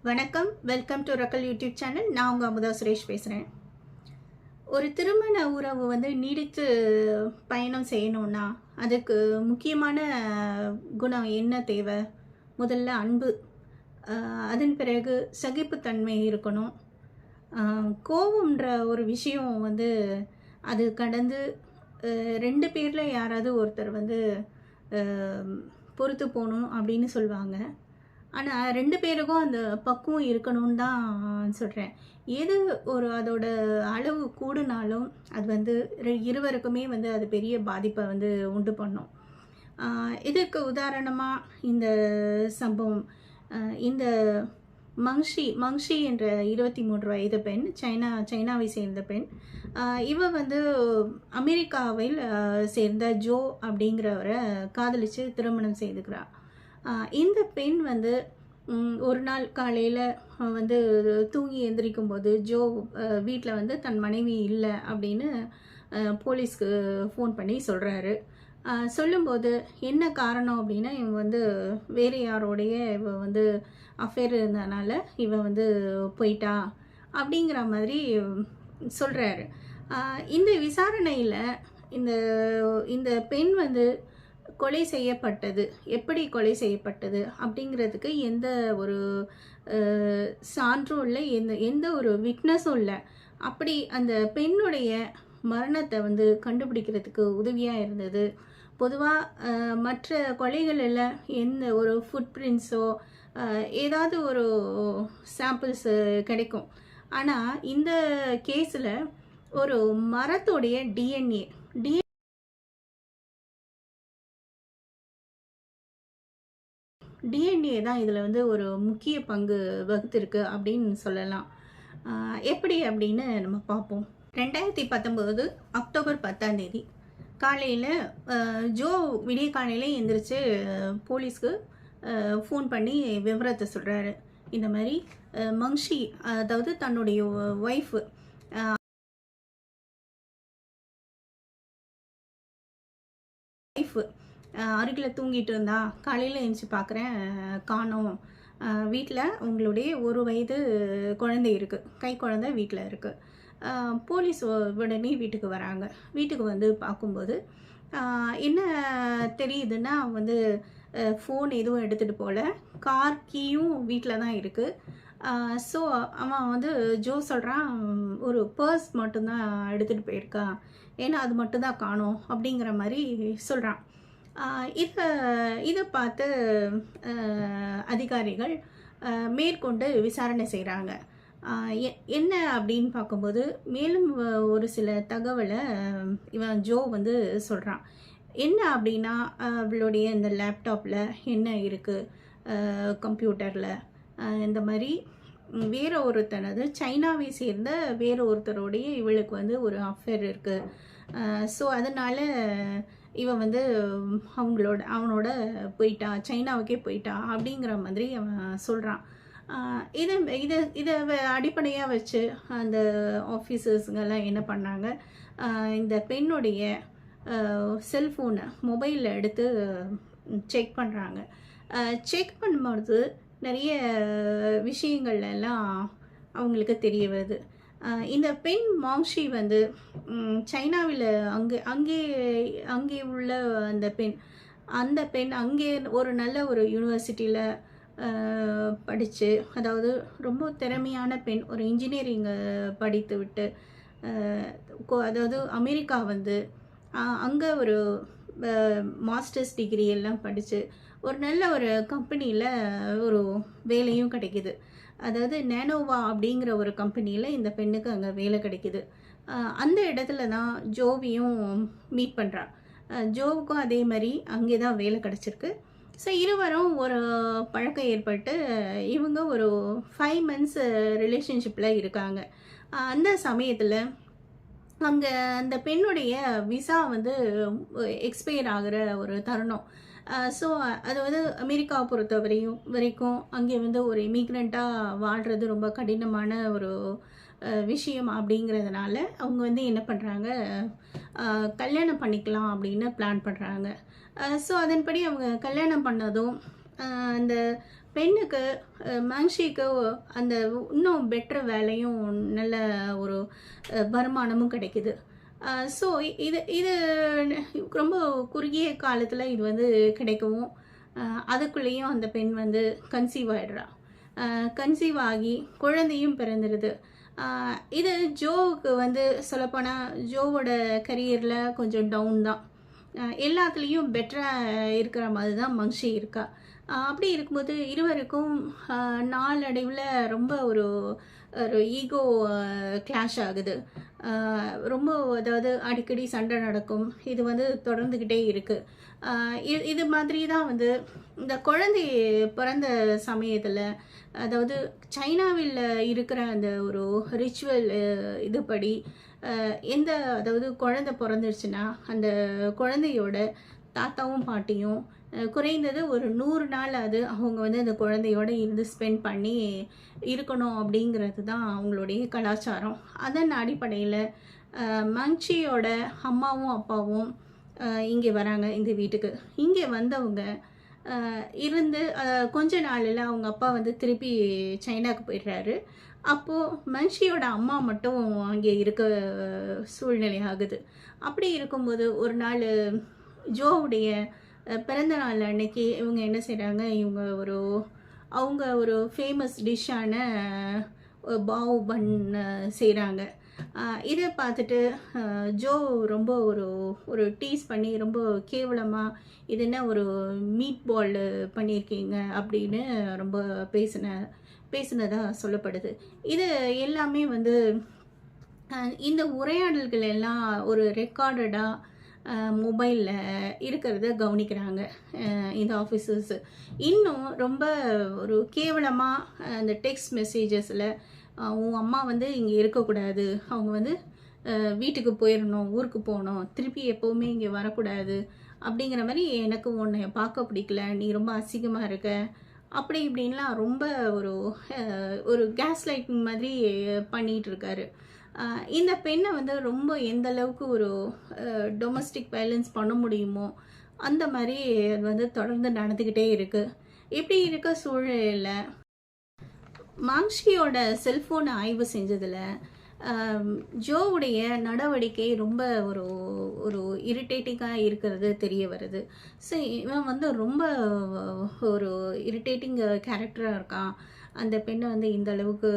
வணக்கம். Welcome to Rakkal YouTube channel. நான் உங்கள் அமுதா சுரேஷ் பேசுகிறேன். ஒரு திருமண உறவு நீடித்து பயணம் செய்யணும்னா அதுக்கு முக்கியமான குணம் என்ன தேவை? முதல்ல அன்பு, அதன் பிறகு சகிப்புத்தன்மை இருக்கணும். கோபம்ன்ற ஒரு விஷயம் அது கடந்து 2 பேரில் யாராவது ஒருத்தர் பொறுத்து போகணும் அப்படின்னு சொல்லுவாங்க. ஆனால் 2 பேருக்கும் அந்த பக்குவம் இருக்கணும்னு தான் சொல்கிறேன். எது ஒரு அதோட அளவு கூடுனாலும் அது இருவருக்குமே அது பெரிய பாதிப்பை உண்டு பண்ணும். இதற்கு உதாரணமாக இந்த சம்பவம், இந்த மங்ஷி என்ற 23 வயது பெண், சைனாவை சேர்ந்த பெண். இவ அமெரிக்காவில் சேர்ந்த ஜோ அப்படிங்கிறவரை காதலித்து திருமணம் செய்துக்கிறாள். இந்த பெண் ஒரு நாள் காலையில் தூங்கி எந்திரிக்கும்போது ஜோ வீட்டில் தன் மனைவி இல்லை அப்படின்னு போலீஸ்க்கு ஃபோன் பண்ணி சொல்கிறாரு. சொல்லும்போது என்ன காரணம் அப்படின்னா, இவன் வேறு யாரோடைய அஃபேர் இருந்ததுனால இவன் போயிட்டா அப்படிங்கிற மாதிரி சொல்கிறாரு. இந்த விசாரணையில் இந்த இந்த பெண் கொலை செய்யப்பட்டது, எப்படி கொலை செய்யப்பட்டது அப்படிங்கிறதுக்கு எந்த ஒரு சான்றும் இல்லை, எந்த ஒரு விட்னஸும் இல்லை. அப்படி அந்த பெண்ணுடைய மரணத்தை கண்டுபிடிக்கிறதுக்கு உதவியாக இருந்தது. பொதுவாக மற்ற கொலைகளில் எந்த ஒரு ஃபுட் பிரிண்ட்ஸோ ஏதாவது ஒரு சாம்பிள்ஸ் கிடைக்கும். ஆனால் இந்த கேஸில் ஒரு மரத்தோடைய டிஎன்ஏ தான் இதில் ஒரு முக்கிய பங்கு வகுத்திருக்கு அப்படின்னு சொல்லலாம். எப்படி அப்படின்னு நம்ம பார்ப்போம். 2019 அக்டோபர் 10 காலையில் ஜோ விடிய காலையில் எந்திரிச்சு போலீஸ்க்கு ஃபோன் பண்ணி விவரத்தை சொல்கிறாரு. இந்த மாதிரி மங்ஷி, அதாவது தன்னுடைய ஒய்ஃபு, அருகில் தூங்கிட்டு இருந்தா. காலையில் எழுந்துச்சி பார்க்குறேன், காணோம். வீட்டில் உங்களுடைய 1 வயது குழந்தை இருக்குது, கை குழந்தை வீட்டில் இருக்குது. போலீஸ் உடனே வீட்டுக்கு வராங்க. வீட்டுக்கு பார்க்கும்போது என்ன தெரியுதுன்னா, ஃபோன் எதுவும் எடுத்துகிட்டு போகல, கார் கீயும் வீட்டில் தான் இருக்குது. ஸோ அவன் ஜோ சொல்கிறான், ஒரு பர்ஸ் மட்டும்தான் எடுத்துகிட்டு போயிருக்கான், ஏன்னா அது மட்டும்தான் காணோம் அப்படிங்கிற மாதிரி சொல்கிறான். இதை பார்த்து அதிகாரிகள் மேற்கொண்டு விசாரணை செய்கிறாங்க. என்ன அப்படின்னு பார்க்கும்போது மேலும் ஒரு சில தகவலை இவன் ஜோ சொல்கிறான். என்ன அப்படின்னா, அவளுடைய இந்த லேப்டாப்பில் என்ன இருக்குது, கம்ப்யூட்டரில் இந்த மாதிரி வேறு ஒருத்தனது சைனாவை சேர்ந்த வேறு ஒருத்தரோடைய இவளுக்கு ஒரு அஃபேர் இருக்குது. ஸோ அதனால் இவன் அவனோட போயிட்டா, சைனாவுக்கே போயிட்டா அப்படிங்கிற மாதிரி அவன் சொல்கிறான். இதை அடிப்படையாக வச்சு அந்த ஆஃபீஸர்ஸுங்கெல்லாம் என்ன பண்ணாங்க, இந்த பெண்ணுடைய செல்ஃபோனை, மொபைலில் எடுத்து செக் பண்ணுறாங்க. செக் பண்ணும்போது நிறைய விஷயங்கள் எல்லாம் அவங்களுக்கு தெரிய வருது. இந்த பெண் மாங்ஷி சைனாவில் அங்கே உள்ள அந்த பெண் அங்கே ஒரு நல்ல ஒரு யூனிவர்சிட்டியில் படித்து, அதாவது ரொம்ப திறமையான பெண், ஒரு இன்ஜினியரிங் படித்து விட்டு, அதாவது அமெரிக்கா அங்கே ஒரு மாஸ்டர்ஸ் டிகிரி எல்லாம் படித்து ஒரு நல்ல ஒரு கம்பெனியில் ஒரு வேலையும் கிடைக்கிது. அதாவது நேனோவா அப்படிங்கிற ஒரு கம்பெனியில் இந்த பெண்ணுக்கு அங்கே வேலை கிடைக்கிது. அந்த இடத்துல தான் ஜோவியும் மீட் பண்ணுறான். ஜோவுக்கும் அதே மாதிரி அங்கே தான் வேலை கிடச்சிருக்கு. ஸோ இருவரும் ஒரு பழக்கம் ஏற்பட்டு இவங்க ஒரு 5 months ரிலேஷன்ஷிப்பில் இருக்காங்க. அந்த சமயத்தில் அங்கே அந்த பெண்ணுடைய விசா எக்ஸ்பயர் ஆகிற ஒரு தருணம். ஸோ அது அமெரிக்காவை பொறுத்த வரைக்கும் அங்கே ஒரு இமிக்ரெண்ட்டாக வாழ்கிறது ரொம்ப கடினமான ஒரு விஷயம் அப்படிங்கிறதுனால அவங்க என்ன பண்ணுறாங்க, கல்யாணம் பண்ணிக்கலாம் அப்படின்னு பிளான் பண்ணுறாங்க. ஸோ அதன்படி அவங்க கல்யாணம் பண்ணதும் அந்த பெண்ணுக்கு மங்ஷிக்கு அந்த இன்னும் பெட்டர் வேலையும் நல்ல ஒரு வருமானமும் கிடைக்குது. ஸோ இது இது ரொம்ப குறுகிய காலத்தில் இது வந்து கிடைக்கவும் அதுக்குள்ளேயும் அந்த பெண் வந்து கன்சீவ் ஆகிடுறா. கன்சீவ் ஆகி குழந்தையும் பிறந்துடுது. இது ஜோவுக்கு வந்து சொல்லப்போனால் ஜோவோட கரியரில் கொஞ்சம் டவுன் தான். எல்லாத்துலேயும் பெட்டராக இருக்கிற மாதிரி தான் மங்ஷி இருக்கா. அப்படி இருக்கும்போது இருவருக்கும் நாளடைவில் ரொம்ப ஒரு ஒரு ஈகோ கிளாஷ் ஆகுது. ரொம்ப அதாவது அடிக்கடி சண்டை நடக்கும். இது வந்து தொடர்ந்துக்கிட்டே இருக்குது. இது மாதிரி தான் வந்து இந்த குழந்தை பிறந்த சமயத்தில், அதாவது சைனாவில் இருக்கிற அந்த ஒரு ரிச்சுவல் இதுபடி அதாவது குழந்தை பிறந்துருச்சுன்னா அந்த குழந்தையோட தாத்தாவும் பாட்டியும் குறைந்தது ஒரு 100 நாள் அது அவங்க வந்து அந்த குழந்தையோட இருந்து ஸ்பெண்ட் பண்ணி இருக்கணும் அப்படிங்கிறது தான் அவங்களுடைய கலாச்சாரம். அதன் அடிப்படையில் மங்ஷியோட அம்மாவும் அப்பாவும் இங்கே வராங்க இந்த வீட்டுக்கு. இங்கே வந்தவங்க இருந்து கொஞ்ச நாளில் அவங்க அப்பா வந்து திருப்பி சைனாவுக்கு போயிடுறாரு. அப்போது மங்ஷியோட அம்மா மட்டும் அங்கே இருக்க சூழ்நிலை ஆகுது. அப்படி இருக்கும்போது ஒரு நாள் ஜோவுடைய பிறந்த நாள் அன்னைக்கு இவங்க என்ன செய்கிறாங்க, அவங்க ஒரு ஃபேமஸ் டிஷ்ஷான பாவ் பன் செய்கிறாங்க. இதை பார்த்துட்டு ஜோ ரொம்ப ஒரு டீஸ் பண்ணி ரொம்ப கேவலமாக இது என்ன ஒரு மீட் பால் பண்ணியிருக்கீங்க அப்படின்னு ரொம்ப பேசினதாக சொல்லப்படுது. இது எல்லாமே வந்து இந்த உரையாடல்கள் எல்லாம் ஒரு ரெக்கார்டடாக மொபைலில் இருக்கிறத கவனிக்கிறாங்க இந்த ஆஃபீஸர்ஸ். இன்னும் ரொம்ப ஒரு கேவலமாக அந்த டெக்ஸ்ட் மெசேஜஸில் உன் அம்மா வந்து இங்கே இருக்கக்கூடாது, அவங்க வந்து வீட்டுக்கு போயிடணும், ஊருக்கு போகணும், திருப்பி எப்போவுமே இங்கே வரக்கூடாது அப்படிங்கிற மாதிரி, எனக்கு உன்னை பார்க்க பிடிக்கல, நீ ரொம்ப அசிங்கமாக இருக்க, அப்படி இப்படின்லாம் ரொம்ப ஒரு கேஸ் லைட்டிங் மாதிரி பண்ணிகிட்டு இருக்காரு. இந்த பெண்ணை வந்து ரொம்ப எந்த அளவுக்கு ஒரு டொமஸ்டிக் வயலன்ஸ் பண்ண முடியுமோ அந்த மாதிரி அது வந்து தொடர்ந்து நடந்துக்கிட்டே இருக்குது. இப்படி இருக்க சூழலில் மங்ஷியோட செல்ஃபோனை ஆய்வு செஞ்சதில் ஜோவுடைய நடவடிக்கை ரொம்ப ஒரு இரிட்டேட்டிங்காக இருக்கிறது தெரிய வருது. ஸோ இவன் வந்து ரொம்ப ஒரு இரிட்டேட்டிங் கேரக்டராக இருக்கான். அந்த பெண்ணை வந்து இந்த அளவுக்கு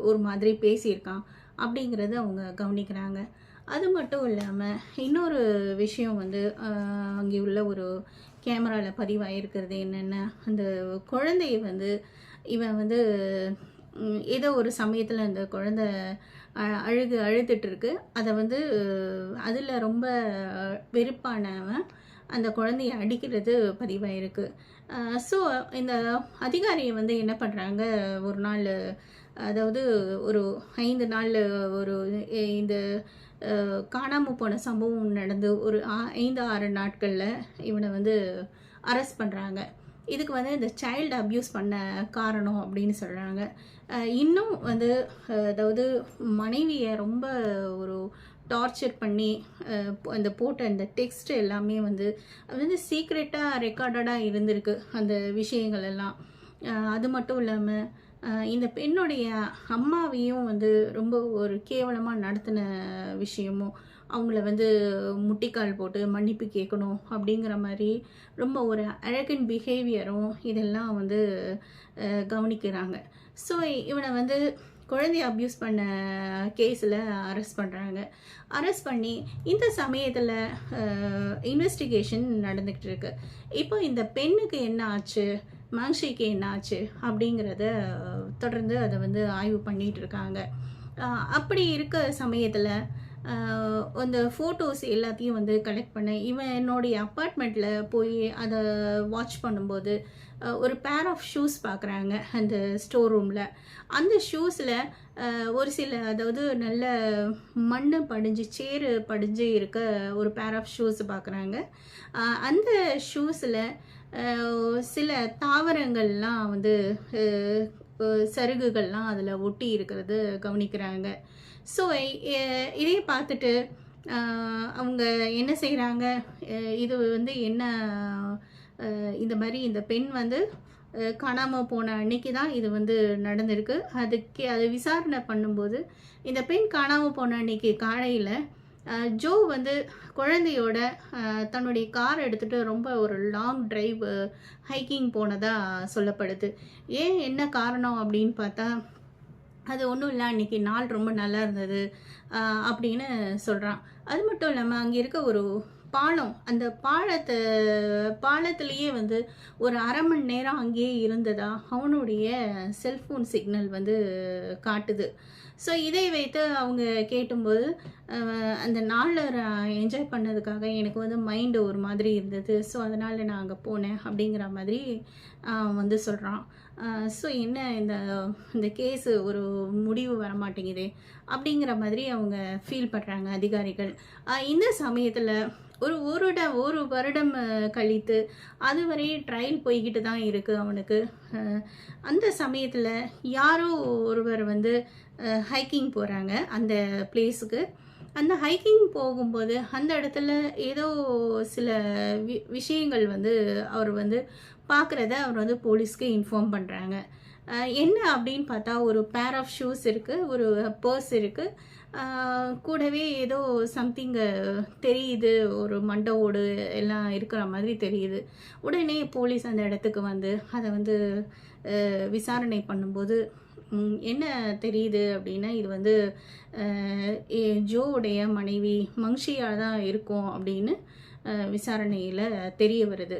ஒரு மாதிரி பேசியிருக்கான் அப்படிங்கிறத அவங்க கவனிக்கிறாங்க. அது மட்டும் இல்லாமல் இன்னொரு விஷயம் வந்து அங்கே உள்ள ஒரு கேமராவில் பதிவாகிருக்கிறது என்னென்னா, அந்த குழந்தைய வந்து இவன் வந்து ஏதோ ஒரு சமயத்தில் அந்த குழந்தை அழுதுட்டு இருக்கு. அதை வந்து அதில் ரொம்ப வெறுப்பானவன் அந்த குழந்தைய அடிக்கிறது பதிவாயிருக்கு. ஸோ இந்த அதிகாரியை வந்து என்ன பண்ணுறாங்க, ஒரு நாள் அதாவது ஒரு 5 நாள் இந்த காணாமல் போன சம்பவம் நடந்து ஒரு 5-6 நாட்களில் இவனை வந்து அரெஸ்ட் பண்ணுறாங்க. இதுக்கு வந்து இந்த சைல்டு அப்யூஸ் பண்ண காரணம் அப்படின்னு சொல்கிறாங்க. இன்னும் வந்து அதாவது மனைவியை ரொம்ப ஒரு டார்ச்சர் பண்ணி அந்த போட்ட அந்த டெக்ஸ்ட் எல்லாமே வந்து அது வந்து சீக்ரெட்டாக ரெக்கார்டடாக இருந்திருக்கு அந்த விஷயங்கள் எல்லாம். அது மட்டும் இல்லாமல் இந்த பெண்ணுடைய அம்மாவையும் வந்து ரொம்ப ஒரு கேவலமாக நடத்தின விஷயமும், அவங்கள வந்து முட்டிக்கால் போட்டு மன்னிப்பு கேட்கணும் அப்படிங்கிற மாதிரி ரொம்ப ஒரு அரகன் பிஹேவியரும் இதெல்லாம் வந்து கவனிக்கிறாங்க. ஸோ இவனை வந்து குழந்தைய அப்யூஸ் பண்ண கேஸில் அரெஸ்ட் பண்ணுறாங்க. அரெஸ்ட் பண்ணி இந்த சமயத்தில் இன்வெஸ்டிகேஷன் நடந்துக்கிட்டு இருக்கு. இப்போ இந்த பெண்ணுக்கு என்ன ஆச்சு, மங்ஷிக்கு என்ன ஆச்சு அப்படிங்கிறத தொடர்ந்து அதை வந்து ஆய்வு பண்ணிகிட்டு இருக்காங்க. அப்படி இருக்க சமயத்தில் அந்த ஃபோட்டோஸ் எல்லாத்தையும் வந்து கலெக்ட் பண்ண என்னுடைய அப்பார்ட்மெண்ட்டில் போய் அதை வாட்ச் பண்ணும்போது ஒரு பேர் ஆஃப் ஷூஸ் பார்க்குறாங்க அந்த ஸ்டோர் ரூமில். அந்த ஷூஸில் ஒரு சில அதாவது நல்ல மண் படிஞ்சு சேறு படிஞ்சு இருக்க ஒரு பேர் ஆஃப் ஷூஸ் பார்க்குறாங்க. அந்த ஷூஸில் சில தாவரங்கள்லாம் வந்து சருகுகள்லாம் அதில் ஒட்டி இருக்கிறது கவனிக்கிறாங்க. ஸோ இதை பார்த்துட்டு அவங்க என்ன செய்கிறாங்க, இது வந்து என்ன இந்த மாதிரி இந்த பெண் வந்து காணாமல் போன அன்னைக்கு தான் இது வந்து நடந்திருக்கு. அது விசாரணை பண்ணும்போது இந்த பெண் காணாமல் போன அன்னைக்கு காலையில் ஜோ வந்து குழந்தையோட தன்னுடைய கார் எடுத்துகிட்டு ரொம்ப ஒரு லாங் டிரைவ் ஹைக்கிங் போனதாக சொல்லப்படுது. ஏன் என்ன காரணம் அப்படின்னு பார்த்தா, அது ஒன்றும் இல்லை, அன்றைக்கி நாள் ரொம்ப நல்லா இருந்தது அப்படின்னு சொல்கிறான். அது மட்டும் இல்லாமல் அங்கே இருக்க ஒரு பாலம், அந்த பாலத்திலேயே வந்து ஒரு அரை மணி நேரம் அங்கேயே இருந்ததா அவனுடைய செல்ஃபோன் சிக்னல் வந்து காட்டுது. ஸோ இதை வைத்து அவங்க கேட்டும்போது அந்த நாளில் என்ஜாய் பண்ணதுக்காக எனக்கு வந்து மைண்டு ஒரு மாதிரி இருந்தது, ஸோ அதனால் நான் அங்கே போனேன் அப்படிங்கிற மாதிரி வந்து சொல்கிறான். ஸோ என்ன இந்த கேஸு ஒரு முடிவு வர மாட்டேங்குது அப்படிங்கிற மாதிரி அவங்க ஃபீல் பண்ணுறாங்க அதிகாரிகள். இந்த சமயத்தில் ஒரு வருடம் கழித்து அதுவரை ட்ரையல் போய்கிட்டு தான் இருக்குது அவனுக்கு. அந்த சமயத்தில் யாரோ ஒருவர் வந்து ஹைக்கிங் போகிறாங்க அந்த பிளேஸுக்கு. அந்த ஹைக்கிங் போகும்போது அந்த இடத்துல ஏதோ சில விஷயங்கள் வந்து அவர் வந்து பார்க்குறத அவர் வந்து போலீஸ்க்கு இன்ஃபார்ம் பண்ணுறாங்க. என்ன அப்படின்னு பார்த்தா, ஒரு பேர் ஆஃப் ஷூஸ் இருக்குது, ஒரு பர்ஸ் இருக்குது, கூடவே ஏதோ சம்திங்கு தெரியுது, ஒரு மண்டை ஓடு எல்லாம் இருக்கிற மாதிரி தெரியுது. உடனே போலீஸ் அந்த இடத்துக்கு வந்து அதை வந்து விசாரணை பண்ணும்போது என்ன தெரியுது அப்படின்னா, இது வந்து ஜோவுடைய மனைவி மங்ஷியாக தான் இருக்கும் அப்படின்னு விசாரணையில் தெரிய வருது.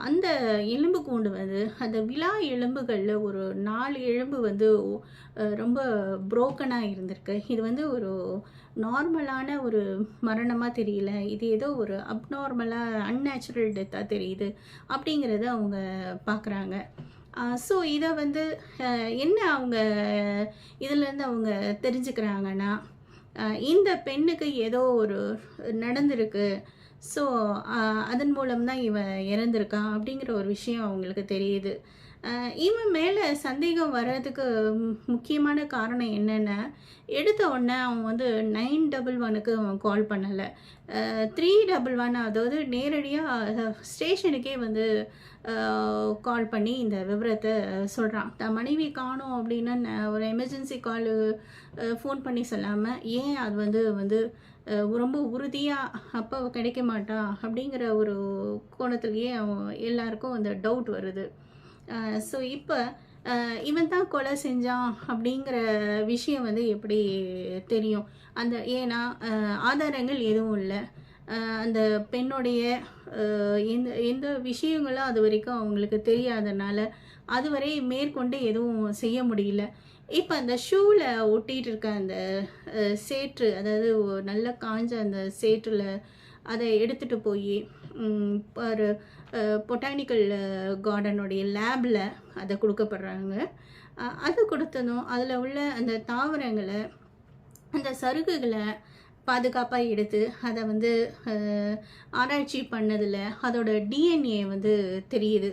அந்த எலும்பு கூண்டு வந்து அந்த விலா எலும்புகளில் ஒரு 4 எலும்பு வந்து ரொம்ப புரோக்கனாக இருந்திருக்கு. இது வந்து ஒரு நார்மலான ஒரு மரணமாக தெரியல, இது ஏதோ ஒரு அப்நார்மலாக அன்நேச்சுரல் டெத்தாக தெரியுது அப்படிங்கிறத அவங்க பார்க்குறாங்க. ஸோ இதை வந்து என்ன அவங்க இதிலேருந்து அவங்க தெரிஞ்சுக்கிறாங்கன்னா, இந்த பெண்ணுக்கு ஏதோ ஒரு நடந்திருக்கு, ஸோ அதன் மூலம்தான் இவன் இறந்துருக்கான் அப்படிங்கிற ஒரு விஷயம் அவங்களுக்கு தெரியுது. இவன் மேலே சந்தேகம் வர்றதுக்கு முக்கியமான காரணம் என்னென்னா, எடுத்த உடனே அவன் வந்து 911க்கு அவன் கால் பண்ணலை, 311, அதாவது நேரடியாக ஸ்டேஷனுக்கே வந்து கால் பண்ணி இந்த விவரத்தை சொல்கிறான். தன் மனைவி காணோம் அப்படின்னா ஒரு எமர்ஜென்சி கால் ஃபோன் பண்ணி சொல்லாமல், ஏன் அது வந்து ரொம்ப உறுதியாக அப்போ கிடைக்க மாட்டா அப்படிங்கிற ஒரு கோணத்துலேயே அவன் எல்லாருக்கும் அந்த டவுட் வருது. ஸோ இப்போ இவன் தான் கொலை செஞ்சான் அப்படிங்கிற விஷயம் வந்து எப்படி தெரியும்? ஏன்னா ஆதாரங்கள் எதுவும் இல்லை. அந்த பெண்ணுடைய எந்த எந்த விஷயங்களும் அது வரைக்கும் அவங்களுக்கு தெரியாதனால அதுவரை மேற்கொண்டு எதுவும் செய்ய முடியல. இப்போ அந்த ஷூவில் ஒட்டிகிட்டு இருக்க அந்த சேற்று, அதாவது நல்ல காஞ்ச அந்த சேற்றில் அதை எடுத்துகிட்டு போய் ஒரு பொட்டானிக்கல் கார்டனுடைய லேபில் அதை கொடுக்கப்படுறாங்க. அது கொடுத்ததும் அதில் உள்ள அந்த தாவரங்களை, அந்த சருகுகளை பாதுகாப்பாக எடுத்து அதை வந்து ஆராய்ச்சி பண்ணதில் அதோட டிஎன்ஏ வந்து தெரியுது.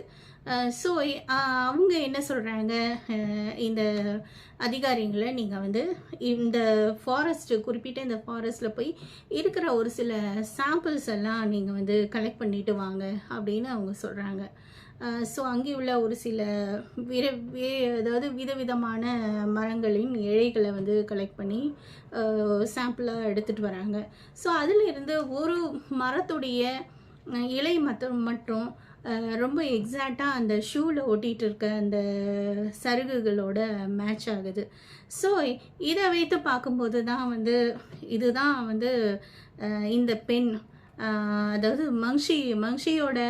ஸோ அவங்க என்ன சொல்கிறாங்க, இந்த அதிகாரிங்களை நீங்கள் வந்து இந்த குறிப்பிட்ட இந்த ஃபாரஸ்ட்டில் போய் இருக்கிற ஒரு சில சாம்பிள்ஸ் எல்லாம் நீங்கள் வந்து கலெக்ட் பண்ணிட்டு வாங்க அப்படின்னு அவங்க சொல்கிறாங்க. ஸோ அங்கே உள்ள ஒரு சில அதாவது விதவிதமான மரங்களின் இழைகளை வந்து கலெக்ட் பண்ணி சாம்பிளாக எடுத்துகிட்டு வராங்க. ஸோ அதில் இருந்து ஒரு மரத்துடைய இலை மற்றும் ரொம்ப எக்ஸாக்டாக அந்த ஷூவில் ஒட்டிகிட்டு இருக்க அந்த சருகுகளோட மேட்ச் ஆகுது. ஸோ இதை வைத்து பார்க்கும்போது தான் வந்து இதுதான் வந்து இந்த பெண், அதாவது மங்ஷியோட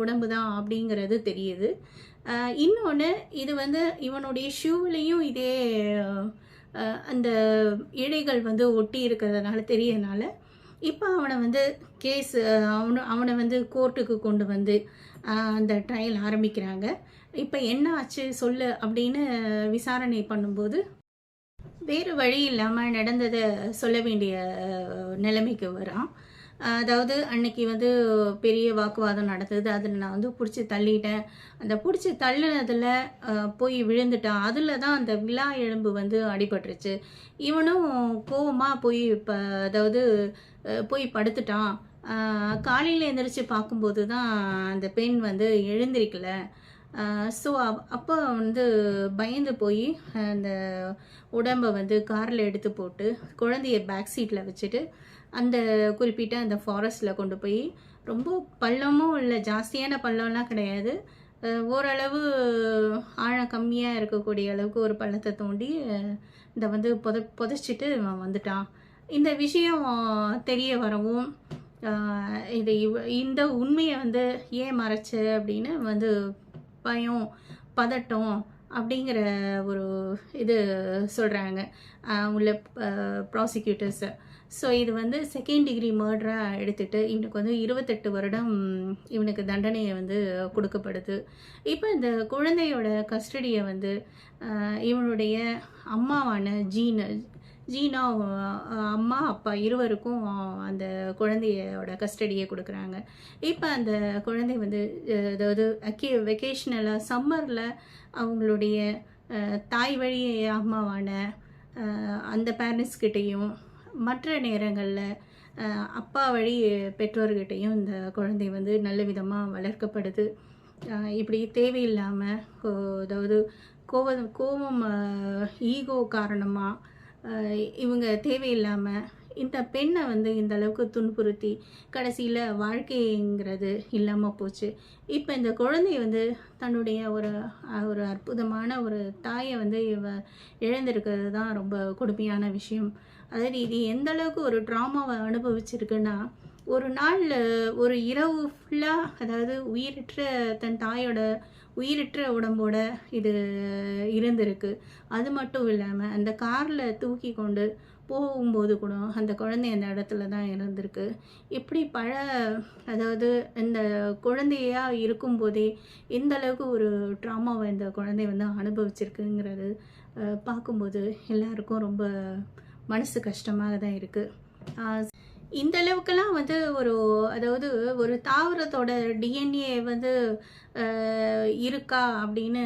உடம்பு தான் அப்படிங்கிறது தெரியுது. இன்னொன்று, இது வந்து இவனுடைய ஷூவிலையும் இதே அந்த இழைகள் வந்து ஒட்டி இருக்கிறதுனால தெரியறதுனால இப்போ அவனை வந்து அவனை வந்து கோர்ட்டுக்கு கொண்டு வந்து அந்த ட்ரையல் ஆரம்பிக்கிறாங்க. இப்போ என்ன ஆச்சு சொல்லு அப்படின்னு விசாரணை பண்ணும்போது வேறு வழி இல்லாமல் நடந்ததை சொல்ல வேண்டிய நிலைமைக்கு வரான். அதாவது அன்னைக்கு வந்து பெரிய வாக்குவாதம் நடந்தது, அதில் நான் வந்து பிடிச்சி தள்ளிட்டேன், அந்த பிடிச்சி தள்ளினதில் போய் விழுந்துட்டான், அதில் தான் அந்த விலா எலும்பு வந்து அடிபட்டுருச்சு. இவனும் கோவமாக போய் அதாவது போய் படுத்துட்டான். காலையில் எழுந்திரிச்சு பார்க்கும்போது தான் அந்த பெண் வந்து எழுந்திருக்கல. ஸோ அப்போ வந்து பயந்து போய் அந்த உடம்பை வந்து காரில் எடுத்து போட்டு குழந்தைய பேக் சீட்டில் வச்சுட்டு அந்த குறிப்பிட்ட அந்த ஃபாரஸ்ட்டில் கொண்டு போய் ரொம்ப பள்ளமும் இல்லை, ஜாஸ்தியான பள்ளம்லாம் கிடையாது, ஓரளவு ஆழம் கம்மியாக இருக்கக்கூடிய அளவுக்கு ஒரு பள்ளத்தை தோண்டி இந்த வந்து புதைச்சிட்டு வந்துட்டான். இந்த விஷயம் தெரிய வரவும் இந்த உண்மையை வந்து ஏன் மறைச்ச அப்படின்னு வந்து பயம், பதட்டம் அப்படிங்கிற ஒரு இது சொல்கிறாங்க உள்ள ப்ராசிக்யூட்டர்ஸை. ஸோ இது வந்து செகண்ட் டிகிரி மர்டராக எடுத்துகிட்டு இவனுக்கு வந்து 28 வருடம் இவனுக்கு தண்டனையை வந்து கொடுக்கப்படுது. இப்போ இந்த குழந்தையோட கஸ்டடியை வந்து இவனுடைய அம்மாவான ஜீனா அம்மா அப்பா இருவருக்கும் அந்த குழந்தையோட கஸ்டடியை கொடுக்குறாங்க. இப்போ அந்த குழந்தை வந்து அதாவது வெக்கேஷ்னலாக சம்மரில் அவங்களுடைய தாய் வழி அம்மாவான அந்த பேரண்ட்ஸ்கிட்டையும் மற்ற நேரங்களில் அப்பா வழி பெற்றோர்கிட்டையும் இந்த குழந்தை வந்து நல்ல விதமாக வளர்க்கப்படுது. இப்படி தேவையில்லாமல் அதாவது கோபம் ஈகோ காரணமாக இவங்க தேவையில்லாமல் இந்த பெண்ணை வந்து இந்த அளவுக்கு துன்புறுத்தி கடைசியில் வாழ்க்கைங்கிறது இல்லாமல் போச்சு. இப்போ இந்த குழந்தை வந்து தன்னுடைய ஒரு அற்புதமான ஒரு தாயை வந்து இழந்திருக்கிறது தான் ரொம்ப கொடுமையான விஷயம். அதாவது இது எந்த அளவுக்கு ஒரு ட்ராமாவை அனுபவிச்சிருக்குன்னா, ஒரு நாளில் ஒரு இரவு ஃபுல்லாக அதாவது தன் தாயோட உயிரற்ற உடம்போட இது இருந்திருக்கு. அது மட்டும் இல்லாமல் அந்த காரில் தூக்கி கொண்டு போகும்போது கூட அந்த குழந்தை அந்த இடத்துல தான் இருந்திருக்கு. இப்படி அதாவது இந்த குழந்தையாக இருக்கும்போதே எந்த அளவுக்கு ஒரு ட்ராமாவை இந்த குழந்தை வந்து அனுபவிச்சிருக்குங்கிறது பார்க்கும்போது எல்லாருக்கும் ரொம்ப மனசு கஷ்டமாக தான் இருக்குது. இந்த அளவுக்கெல்லாம் வந்து அதாவது ஒரு தாவரத்தோட டிஎன்ஏ வந்து இருக்கா அப்படின்னு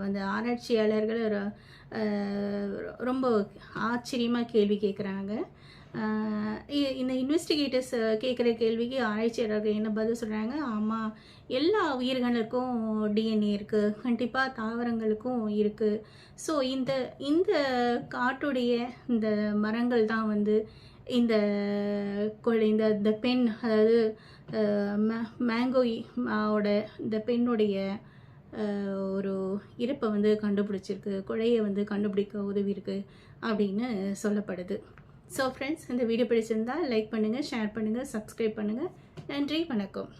அந்த ஆராய்ச்சியாளர்கள் ரொம்ப ஆச்சரியமாக கேள்வி கேட்குறாங்க. இந்த இன்வெஸ்டிகேட்டர்ஸ் கேட்குற கேள்விக்கு ஆராய்ச்சியாளர்கள் என்ன பதில் சொல்கிறாங்க, ஆமாம் எல்லா உயிர்களுக்கும் டிஎன்ஏ இருக்குது, கண்டிப்பாக தாவரங்களுக்கும் இருக்குது. ஸோ இந்த காட்டுடைய இந்த மரங்கள் தான் வந்து இந்த பெண் அதாவது மேங்கோவோட இந்த பெண்ணுடைய ஒரு இறப்பை வந்து கண்டுபிடிச்சிருக்கு, கொலையை வந்து கண்டுபிடிக்க உதவியிருக்கு அப்படின்னு சொல்லப்படுது. ஸோ ஃப்ரெண்ட்ஸ், இந்த வீடியோ பிடிச்சிருந்தால் லைக் பண்ணுங்கள், ஷேர் பண்ணுங்கள், சப்ஸ்கிரைப் பண்ணுங்கள். நன்றி, வணக்கம்.